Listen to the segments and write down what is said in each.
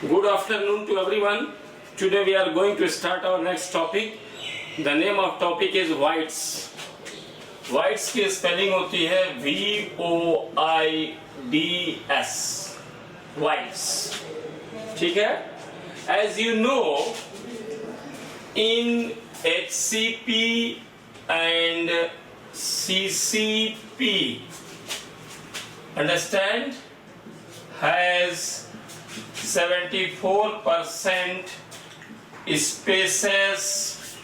Good afternoon to everyone. Today we are going to start our next topic. The name of topic is whites. Whites की spelling होती है VOIDS. Whites. ठीक है? As you know, in HCP and CCP, understand, has 74% spaces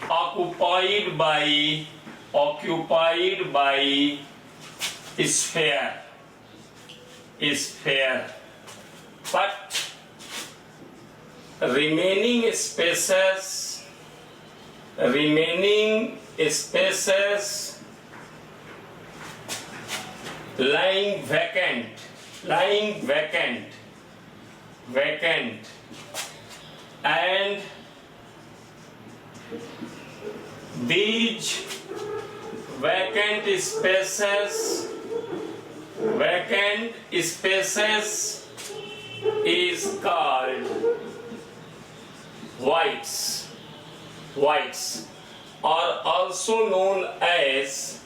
occupied by sphere, but remaining spaces lying vacant, and these vacant spaces is called whites, or also known as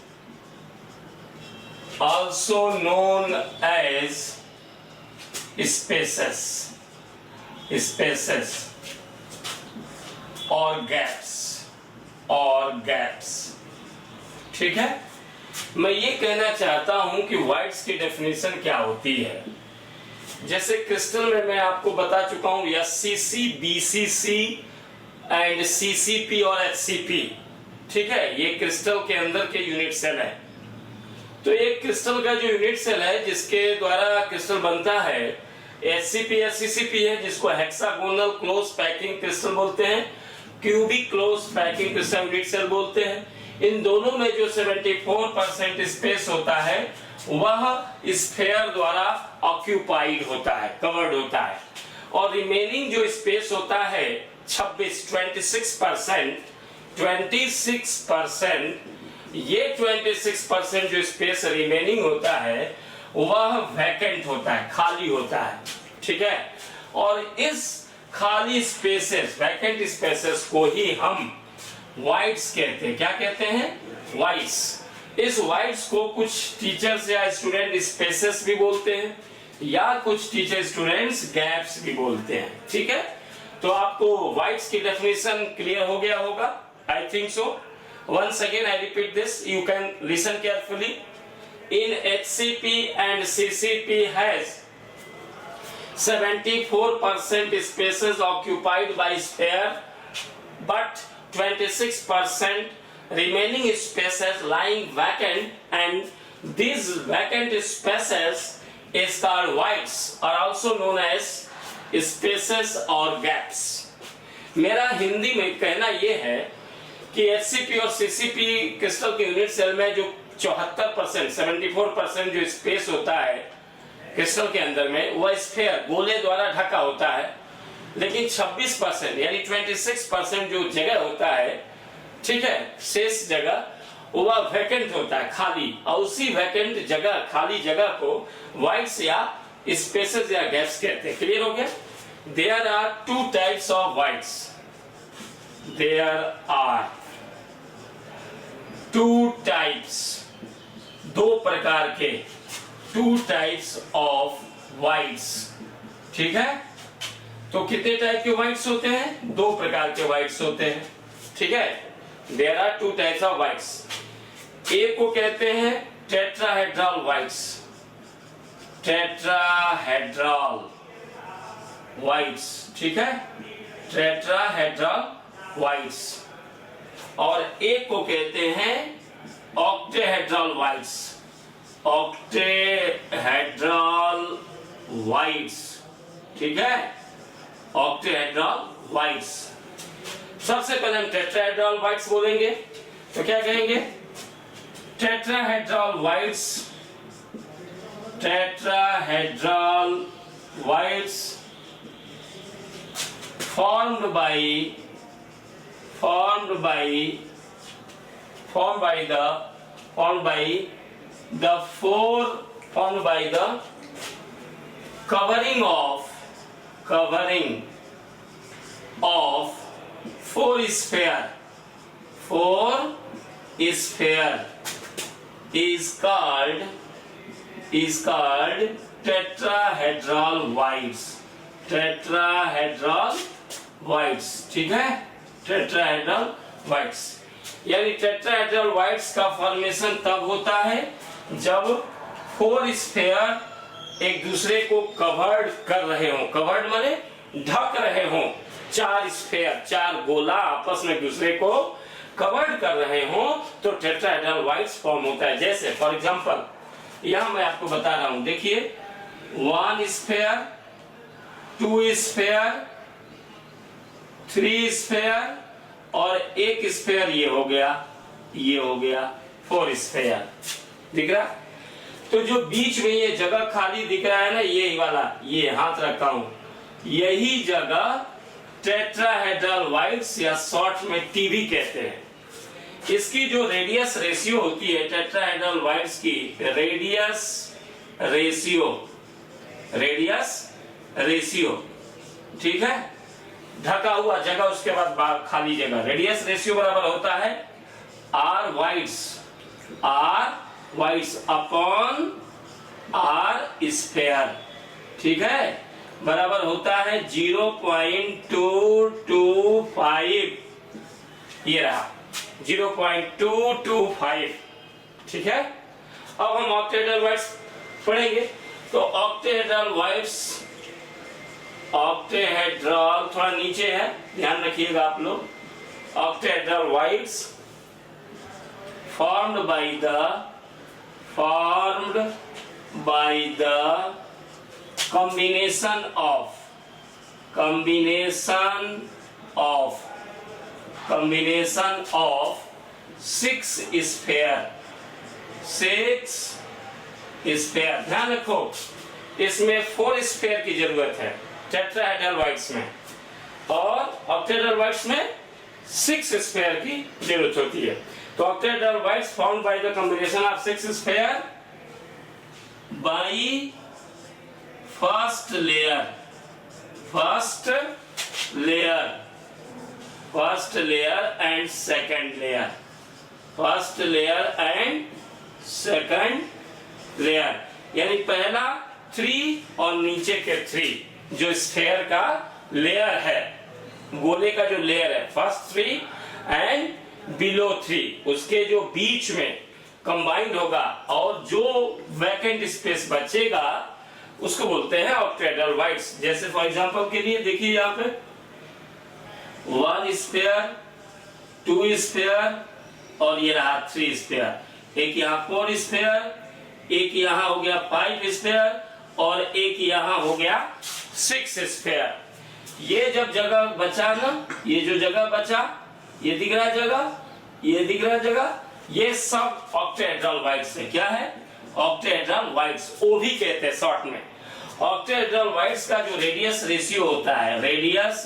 spaces or gaps. ठीक है, मैं ये कहना चाहता हूं कि whites की definition क्या होती है। जैसे क्रिस्टल में मैं आपको बता चुका हूं SCC, BCC एंड CCP और HCP। ठीक है, ये क्रिस्टल के अंदर के यूनिट सेल है। तो एक क्रिस्टल का जो यूनिट सेल है जिसके द्वारा क्रिस्टल बनता है HCP या CCP है, जिसको हेक्सागोनल क्लोज पैकिंग क्रिस्टल बोलते हैं, cubic close packing crystal unit cell बोलते हैं। इन दोनों में जो 74% स्पेस होता है वह स्फीयर द्वारा ऑक्यूपाइड होता है, कवर्ड होता है, और रिमेनिंग जो स्पेस होता है 26% ये 26% जो स्पेस रिमेनिंग होता है वह वैकेंट होता है, खाली होता है। ठीक है, और इस खाली स्पेसेस, वैकेंट स्पेसेस को ही हम वाइड्स कहते हैं। क्या कहते हैं? वाइड्स। इस वाइड्स को कुछ टीचर्स या स्टूडेंट स्पेसेस भी बोलते हैं, या कुछ टीचर स्टूडेंट्स गैप्स भी बोलते हैं। ठीक है, तो आपको वाइड्स की डेफिनेशन क्लियर हो गया होगा, I think so. Once again I repeat this, you can listen carefully. In HCP and CCP has 74% spaces occupied by sphere, but 26% remaining spaces lying vacant, and these vacant spaces is called voids, are also known as spaces or gaps. मेरा हिंदी में कहना ये है कि HCP और CCP crystal के unit cell में जो 74% जो स्पेस होता है क्रिस्टल के अंदर में, वह स्फीयर गोले द्वारा ढका होता है, लेकिन 26% यानी 26% जो जगह होता है, ठीक है, शेष जगह वह वैकेंट होता है, खाली। और उसी वैकेंट जगह, खाली जगह को वाइड्स या स्पेसेस या गैप्स कहते हैं। क्लियर हो गया? There are two types of voids. There are two types, दो प्रकार के, two types of voids. ठीक है, तो कितने टाइप के voids होते हैं? दो प्रकार के voids होते हैं। ठीक है, there are two types of voids. एक को कहते हैं टेट्राहेड्रल voids, टेट्राहेड्रल voids। ठीक है, टेट्राहेड्रल voids। और एक को कहते हैं ऑक्टेहेड्रल voids, ऑक्टेहेड्रल voids। ठीक है, ऑक्टेहेड्रल voids। सबसे पहले हम टेट्राहेड्रल voids बोलेंगे, तो क्या कहेंगे? Tetrahedral voids, tetrahedral voids formed by the covering of covering of four sphere is called tetrahedral whites. tetrahedral whites, ठीक है, tetrahedral whites। यानी tetrahedral whites का फॉर्मेशन तब होता है जब फोर स्फेयर एक दूसरे को कवर्ड कर रहे हों। कवर्ड माने ढक रहे हों। चार स्फेयर, चार गोला आपस में दूसरे को कवर्ड कर रहे हों तो टेट्राहेड्रल व्हाइट्स फॉर्म होता है। जैसे फॉर एग्जांपल यहां मैं आपको बता रहा हूं, देखिए 1 स्फेयर, 2 स्फेयर, 3 स्फेयर और 1 स्फेयर, ये हो गया 4 स्फेयर। दिख रहा? तो जो बीच में ये जगह खाली दिख रहा है ना, ये वाला, ये हाथ रखा हूं, यही जगह टेट्राहेड्रल व्हाइट्स या शॉर्ट में टीवी कहते हैं। इसकी जो रेडियस रेशियो होती है टेट्राहेड्रल व्हाइट्स की, रेडियस रेशियो, ठीक है, ढका हुआ जगह उसके बाद खाली जगह, रेडियस रेशियो बराबर होता है R voids upon R sphere, ठीक है, बराबर होता है 0.225। ये रहा 0.225, ठीक है। अब हम ऑक्टेहेड्रल व्हाइट्स पढ़ेंगे। तो ऑक्टेहेड्रल व्हाइट्स, ऑक्टेहेड्रल थोड़ा नीचे है, ध्यान रखिएगा आप लोग। Octahedral voids formed by the combination of 6 sphere. ध्यान रखो, इसमें 4 स्फेयर की जरूरत है टेट्राहेड्रल व्हाइट्स में, और ऑक्टेहेड्रल व्हाइट्स में 6 स्फेयर की जरूरत होती है। तो octahedral voids formed by the combination of 6 sphere by first layer and second layer, यानी पहला 3 और नीचे के 3 जो स्फेयर का लेयर है, गोले का जो लेयर है, फर्स्ट 3 एंड बिलो 3, उसके जो बीच में कंबाइंड होगा और जो वैकेंट स्पेस बचेगा उसको बोलते हैं ऑक्टेहेड्रल व्हाइट्स। जैसे फॉर एग्जांपल के लिए देखिए यहाँ पे 1 स्फेयर, 2 स्फेयर और ये रहा 3 स्फेयर। एक यहाँ 4 स्फेयर, एक यहाँ हो गया 5 स्फेयर और एक यहाँ हो गया 6 स्फेयर। ये जब जगह बचा ना, ये जो जगह बचा, ये दिख रहा जगह, ये दिख रहा जगह, ये सब ऑक्टेहेड्रल व्हाइट्स है। क्या है? ऑक्टेहेड्रल व्हाइट्स, ओवी कहते हैं शॉर्ट में। ऑक्टेहेड्रल व्हाइट्स का जो रेडियस रेशियो होता है, रेडियस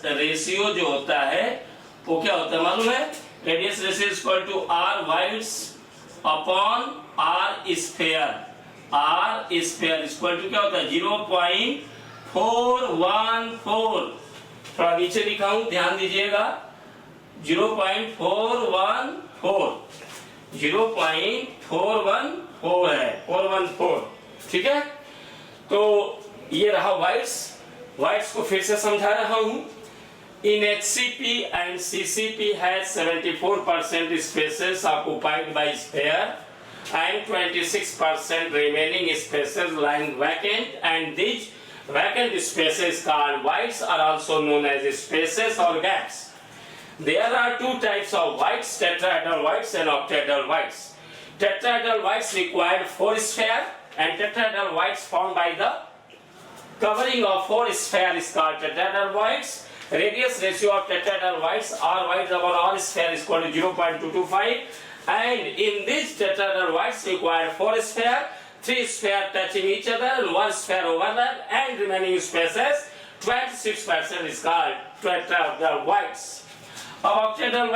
रेशियो जो होता है वो क्या होता है मालूम है? Radius ratio is equal to R voids upon R sphere. R sphere equal to क्या होता है? 0.414। थोड़ा नीचे लिखा हूं, ध्यान दीजिएगा, 0.414 है, 414, ठीक है। तो ये रहा व्हाइट्स को फिर से समझा रहा हूं। In HCP and CCP has 74% spaces occupied by sphere and 26% remaining spaces lying vacant, and these vacant spaces called whites are also known as spaces or gaps. There are two types of whites, tetrahedral whites and octahedral whites. Tetrahedral whites required 4 sphere, and tetrahedral whites formed by the covering of 4 sphere is called tetrahedral whites. Radius ratio of tetrahedral whites, R whites upon R sphere is equal to 0.225, and in this tetrahedral whites require 4 sphere, 3 sphere touching each other and 1 sphere overlap, and remaining spaces 26% is called tetrahedral whites. Octahedral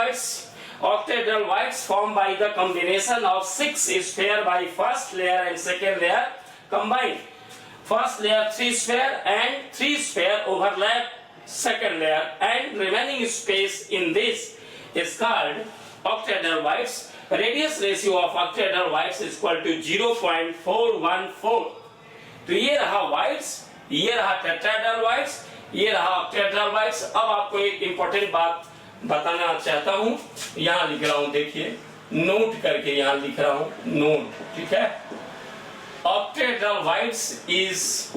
whites formed by the combination of 6 sphere by first layer and second layer combined. first layer 3 sphere and 3 sphere overlap second layer and remaining space in this is called octahedral whites. Radius ratio of octahedral whites is equal to 0.414. तो ये रहा whites, ये रहा tetrahedral whites, ये रहा octahedral whites. अब आपको एक इंपॉर्टेंट बात बताना चाहता हूँ, यहाँ लिख रहा हूँ, देखिए नोट करके यहाँ लिख रहा हूँ, नोट, ठीक है. Octahedral whites is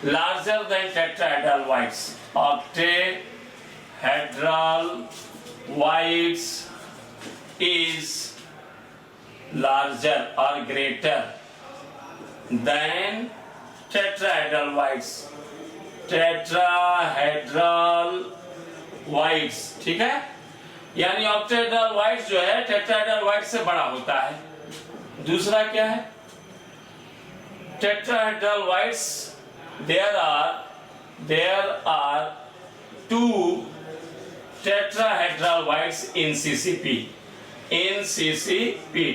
larger than tetrahedral whites. Octahedral whites is larger or greater than tetrahedral whites. Tetrahedral whites, ठीक है. यानी octahedral whites जो है tetrahedral whites से बड़ा होता है. दूसरा क्या है? Tetrahedral whites, there are two tetrahedral whites in CCP.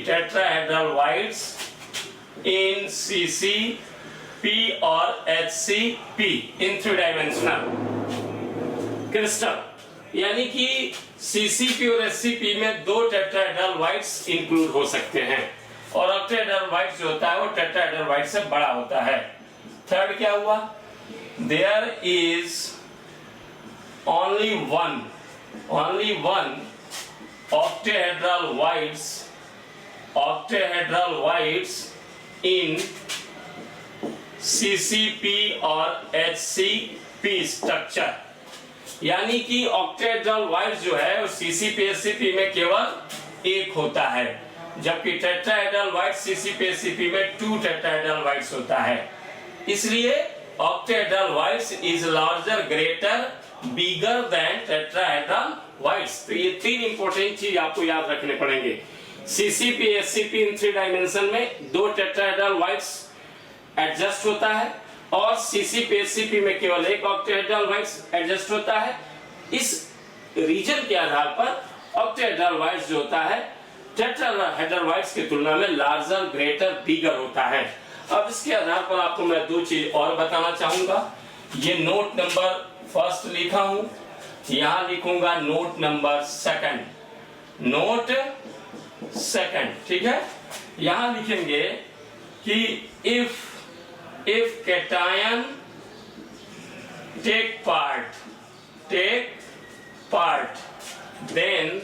Tetrahedral whites in CCP or HCP in 3-dimensional crystal. यानी कि CCP और HCP में दो tetrahedral whites इंक्लूड हो सकते हैं और octahedral whites जो होता है वो tetrahedral whites से बड़ा होता है. थर्ड क्या हुआ? There is only one octahedral whites in CCP और HCP structure. यानी कि octahedral whites जो है वो CCP HCP में केवल एक होता है, जबकि tetrahedral whites CCP HCP में 2 tetrahedral whites होता है. इसलिए octahedral whites is larger, greater, bigger than tetrahedral whites. तो ये 3 इंपॉर्टेंट चीज आपको याद रखने पड़ेंगे. CCP SCP इन 3 डायमेंशन में 2 tetrahedral whites एडजस्ट होता है और CCP SCP में केवल एक octahedral whites एडजस्ट होता है. इस रीजन के आधार पर octahedral whites जो होता है tetrahedral whites की तुलना में लार्जर, ग्रेटर, बिगर होता है. अब इसके आधार पर आपको मैं 2 चीज और बताना चाहूंगा. ये नोट नंबर फर्स्ट लिखा हूं, यहां लिखूंगा note number second. Note second, ठीक है. यहां लिखेंगे कि if cation take part then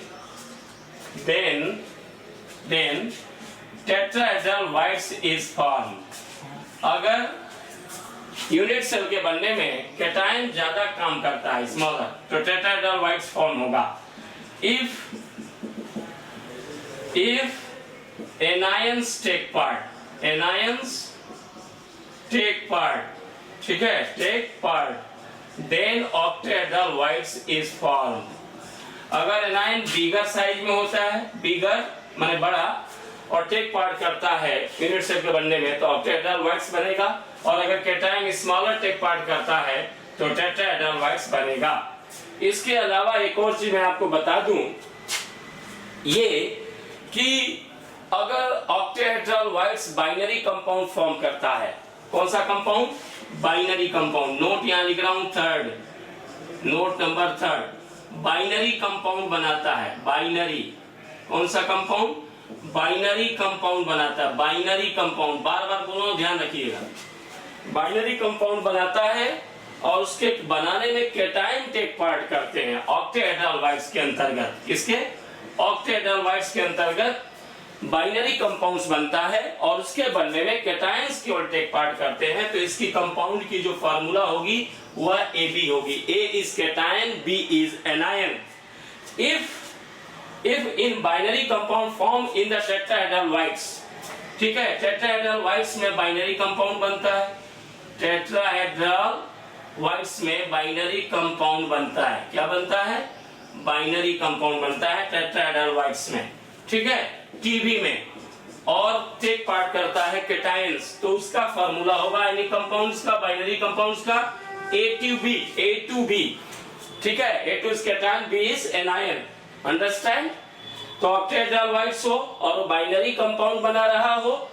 tetrahedral whites is formed. अगर यूनिट सेल के बनने में कैटायन ज्यादा काम करता है, स्मॉलर, तो tetrahedral whites फॉर्म होगा. if anions take part, ठीक है, take part, then octahedral whites is formed. अगर एनायन बिगर साइज में होता है, बिगर माने बड़ा, और टेक पार्ट करता है यूनिट सेल के बनने में, तो octahedral whites बनेगा. और अगर कैटायन स्मॉलर टेक पार्ट करता है तो tetrahedral whites बनेगा. इसके अलावा एक और चीज मैं आपको बता दूं, ये कि अगर octahedral whites binary compound form करता है, कौन सा कंपाउंड? Binary compound. नोट यहां लिख रहा हूं third, note number third. Binary compound बनाता है, बाइनरी. कौन सा कंपाउंड? बाइनरी कंपाउंड बनाता है. बाइनरी कंपाउंड, बार बार बोलो, ध्यान रखिएगा. बाइनरी कंपाउंड बनाता है और उसके बनाने में कैटायन टेक पार्ट करते हैं octahedral whites के अंतर्गत. किसके? octahedral whites के अंतर्गत बाइनरी कंपाउंड्स बनता है और उसके बनने में कैटायंस केवल टेक पार्ट करते हैं. तो इसकी कंपाउंड की जो फार्मूला होगी वह AB होगी. A is cation, B is anion. If in binary compound form in the tetrahedral whites, ठीक है, tetrahedral whites में बाइनरी कंपाउंड बनता है. tetrahedral whites में बाइनरी कंपाउंड बनता है. क्या बनता है? बाइनरी कंपाउंड बनता है tetrahedral whites में, ठीक है, TB में, और टेक पार्ट करता है कैटायंस. तो उसका फार्मूला होगा यानी कंपाउंड्स का, बाइनरी कंपाउंड्स का A2B, ठीक है. A2 is cation, B is anion. Understand? तो octahedral whites हो और बाइनरी कंपाउंड बना रहा हो,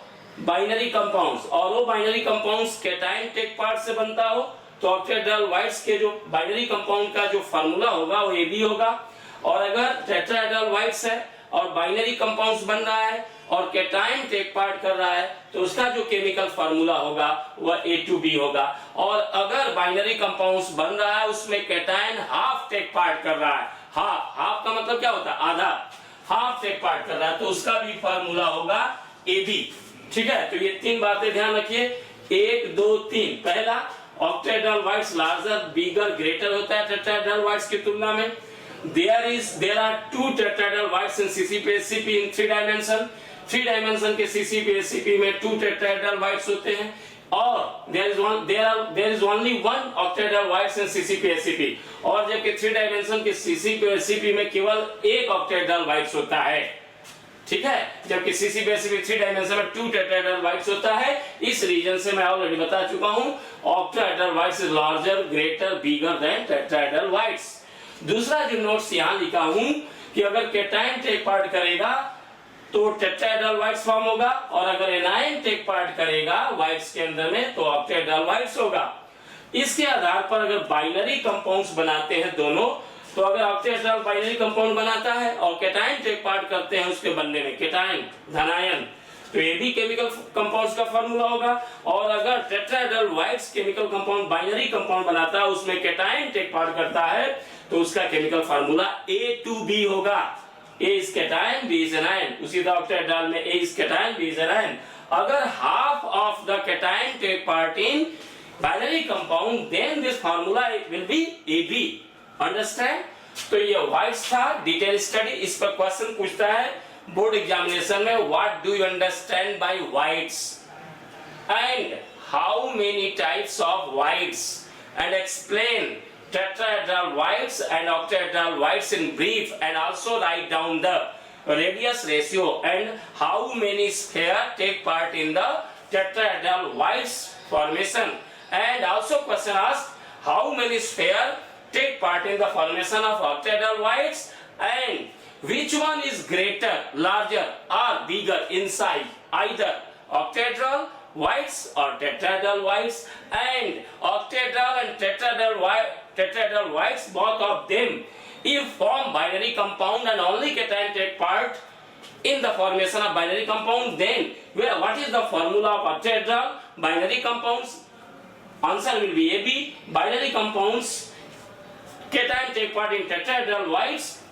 बाइनरी कंपाउंड्स, और वो binary compounds cation take part से बनता हो तो ऑक्टेहेड्रल वाइट्स के जो बाइनरी कंपाउंड का जो फार्मूला होगा वो AB होगा। और अगर टेट्राहेड्रल वाइट्स है और बाइनरी कंपाउंड्स बन रहा है और कैटायन टेक पार्ट कर रहा है तो उसका जो केमिकल फार्मूला होगा वह A2B होगा। और अगर बाइनरी कंपाउंड्स बन रहा है उसमें कैटायन हाफ टेक पार्ट कर रहा है, हाफ का मतलब क्या होता है, आधा, हाफ टेक पार्ट कर रहा है तो उसका भी फार्मूला होगा AB। ठीक है, तो ये तीन बातें ध्यान रखिए, 1 2 3। पहला, ऑक्टेहेड्रल वाइट्स लार्जर बिगर ग्रेटर होता है टेट्राहेड्रल वाइट्स की तुलना में। there are two tetrahedral whites in CCP/SCP in 3 dimension। 3 dimension के CCP/SCP में 2 tetrahedral whites होते हैं और there is only one octahedral whites in CCP/SCP। और जबकि 3 dimension के CCP/SCP में केवल एक octahedral whites होता है। ठीक है, जबकि CCP/SCP 3 डायमेंशन में 2 टेट्राहेड्रल वाइट्स होता है। इस रीजन से मैं ऑलरेडी बता चुका हूं, octahedral voids is larger greater bigger than tetrahedral voids. दूसरा जो नोट्स यहां लिखा हूं कि अगर कैटायन टेक पार्ट करेगा तो टेट्राहेड्रल वाइट्स फॉर्म होगा और अगर एनायन टेक पार्ट करेगा वाइट्स के अंदर में तो ऑक्टाहेड्रल वाइट्स होगा। इसके आधार पर अगर बाइनरी कंपाउंड्स बनाते हैं दोनों, तो अगर ऑक्टेहेड्रल बाइनरी कंपाउंड बनाता है और कैटायन टेक पार्ट करते हैं उसके बनने में, कैटायन धनायन, तो ये भी केमिकल कंपाउंड्स का फार्मूला होगा। और अगर tetrahedral voids chemical compound binary compound बनाता है उसमें कैटायन टेक पार्ट करता है तो उसका केमिकल फार्मूला A2B होगा। A is cation, B is anion। उसी तरह ऑक्टेहेड्रल में A is cation, B is anion। अगर half of the cation take part in binary compound then this formula will be AB। Understand? तो ये whites था, detail study. इस पर question पूछता है बोर्ड एग्जामिनेशन में, what do you understand by voids and how many types of voids and explain tetrahedral whites and octahedral whites in brief and also write down the radius ratio and how many sphere take part in the tetrahedral whites formation। And also question asked how many sphere take part in the formation of octahedral whites and which one is greater, larger or bigger in size, either octahedral whites or tetrahedral whites। And octahedral and tetrahedral whites, both of them if form binary compound and only cation take part in the formation of binary compound, then what is the formula of octahedral binary compounds? Answer will be AB। binary compounds cation take part in tetrahedral whites,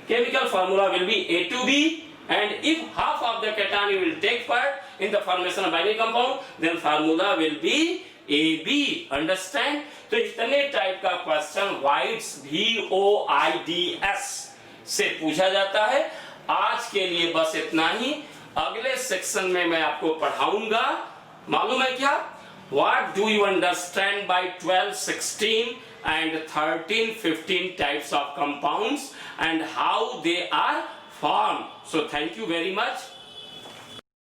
chemical formula will be A2B। and if half of the cation will take part in the formation of binary compound then formula will be AB। understand? तो इतने type का question whites VOIDS से पूछा जाता है। आज के लिए बस इतना ही। अगले सेक्शन में मैं आपको पढ़ाऊंगा, मालूम है क्या, What do you understand by 12, 16 and 13, 15 types of compounds and how they are formed? So thank you very much.